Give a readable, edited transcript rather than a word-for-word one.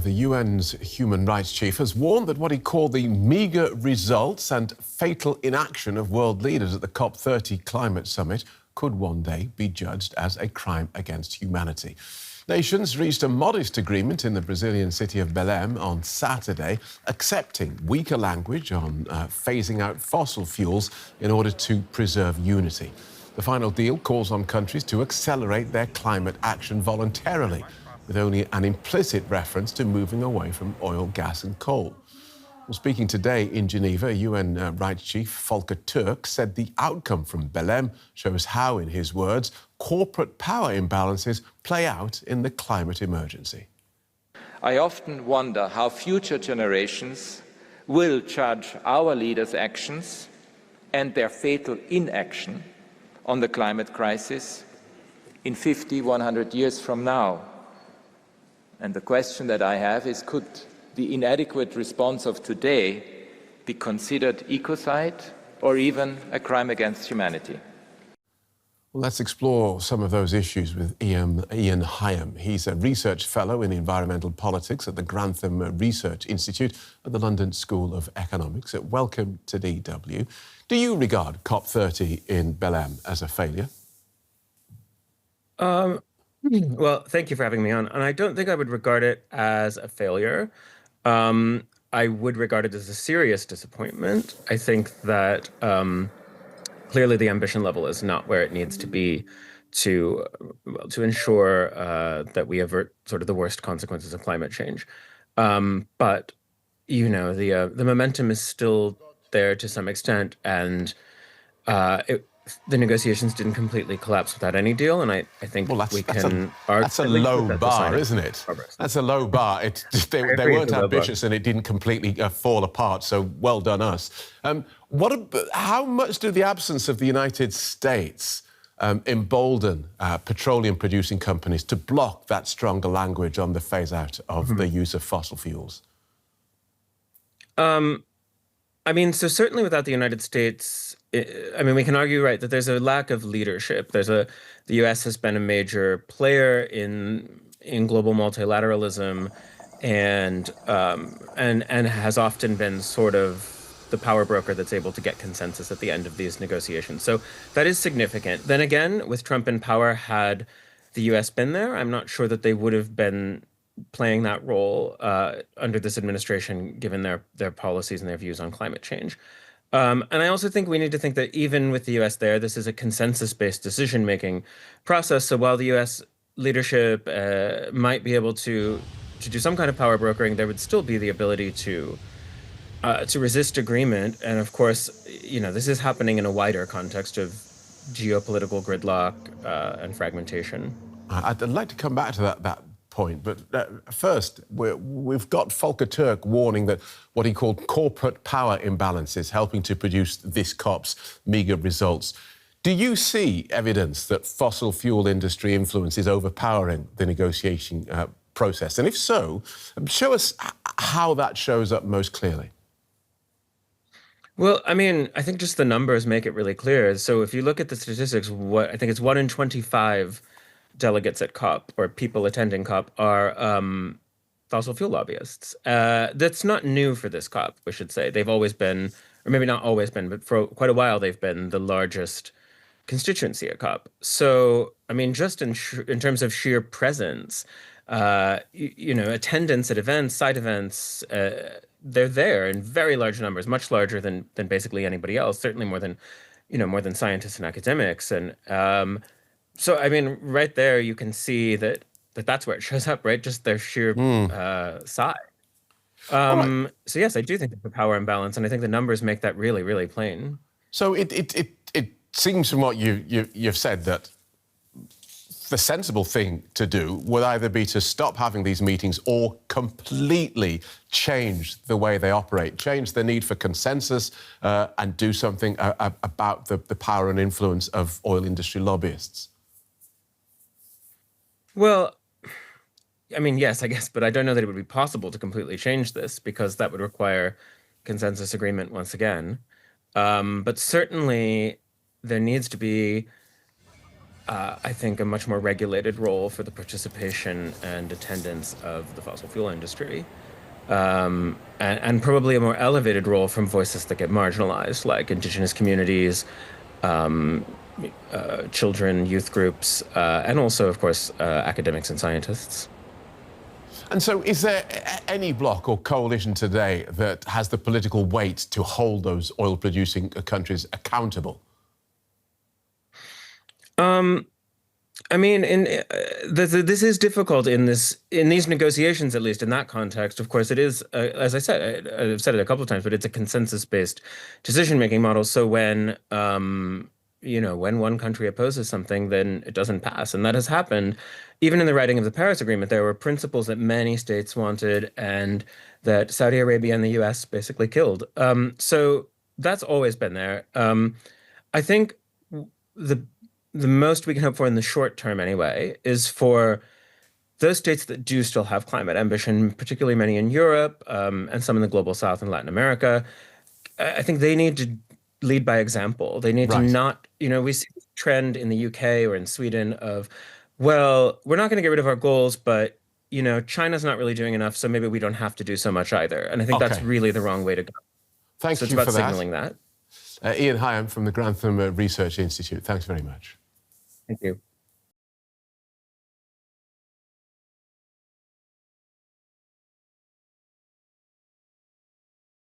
the UN's human rights chief, has warned that what he called the meagre results and fatal inaction of world leaders at the COP30 climate summit could one day be judged as a crime against humanity. Nations reached a modest agreement in the Brazilian city of Belem on Saturday, accepting weaker language on phasing out fossil fuels in order to preserve unity. The final deal calls on countries to accelerate their climate action voluntarily, with only an implicit reference to moving away from oil, gas and coal. Well, speaking today in Geneva, UN Rights Chief Volker Türk said the outcome from Belem shows how, in his words, corporate power imbalances play out in the climate emergency. I often wonder how future generations will judge our leaders' actions and their fatal inaction on the climate crisis in 50, 100 years from now. And the question that I have is, could the inadequate response of today be considered ecocide or even a crime against humanity? Well, let's explore some of those issues with Ian Higham. He's a research fellow in environmental politics at the Grantham Research Institute at the London School of Economics. Welcome to DW. Do you regard COP30 in Belem as a failure? Well, thank you for having me on. And I don't think I would regard it as a failure. I would regard it as a serious disappointment. I think that clearly the ambition level is not where it needs to be to ensure that we avert sort of the worst consequences of climate change. But you know, the momentum is still there to some extent, and the negotiations didn't completely collapse without any deal, and I think that's a low bar, isn't it? That's a low bar. They weren't ambitious, and it didn't completely fall apart. So well done us. How much do the absence of the United States embolden petroleum-producing companies to block that stronger language on the phase-out of the use of fossil fuels? I mean, so certainly without the United States, I mean, we can argue, right, that there's a lack of leadership. The U.S. has been a major player in global multilateralism, and has often been sort of the power broker that's able to get consensus at the end of these negotiations. So that is significant. Then again, with Trump in power, had the U.S. been there, I'm not sure that they would have been playing that role under this administration, given their policies and their views on climate change. And I also think we need to think that even with the U.S. there, this is a consensus-based decision-making process. So while the U.S. leadership might be able to do some kind of power brokering, there would still be the ability to resist agreement. And of course, you know, this is happening in a wider context of geopolitical gridlock and fragmentation. I'd like to come back to that point, but first, we've got Volker Türk warning that what he called corporate power imbalances helping to produce this COP's meagre results. Do you see evidence that fossil fuel industry influence is overpowering the negotiation process? And if so, show us how that shows up most clearly. Well, I mean, I think just the numbers make it really clear. So if you look at the statistics, I think it's 1 in 25 delegates at COP, or people attending COP, are fossil fuel lobbyists. That's not new for this COP, we should say. They've always been, or maybe not always been, but for quite a while they've been the largest constituency at COP. So, I mean, just in terms of sheer presence, you know, attendance at events, side events, they're there in very large numbers, much larger than basically anybody else, certainly more than scientists and academics. And so, I mean, right there, you can see that's where it shows up, right? Just their sheer size. Right. So, yes, I do think it's a power imbalance, and I think the numbers make that really, really plain. So it seems from what you've said that the sensible thing to do would either be to stop having these meetings or completely change the way they operate, change the need for consensus and do something about the power and influence of oil industry lobbyists. Well, I mean, yes, I guess, but I don't know that it would be possible to completely change this, because that would require consensus agreement once again. But certainly there needs to be I think, a much more regulated role for the participation and attendance of the fossil fuel industry, and probably a more elevated role from voices that get marginalized, like indigenous communities, um, children, youth groups, and also, of course, academics and scientists. And so is there any bloc or coalition today that has the political weight to hold those oil-producing countries accountable? I mean, this is difficult in these negotiations, at least in that context. Of course, it is, as I said, I've said it a couple of times, but it's a consensus-based decision-making model. So when when one country opposes something, then it doesn't pass, and that has happened. Even in the writing of the Paris Agreement, there were principles that many states wanted, and that Saudi Arabia and the U.S. basically killed. So that's always been there. I think the most we can hope for in the short term, anyway, is for those states that do still have climate ambition, particularly many in Europe, and some in the global South and Latin America. I think they need to lead by example. They need to not, we see this trend in the UK or in Sweden of, well, we're not going to get rid of our goals, but, China's not really doing enough, so maybe we don't have to do so much either. And I think that's really the wrong way to go. Thank you for that. So it's about signaling that. Ian Higham from the Grantham Research Institute. Thanks very much. Thank you.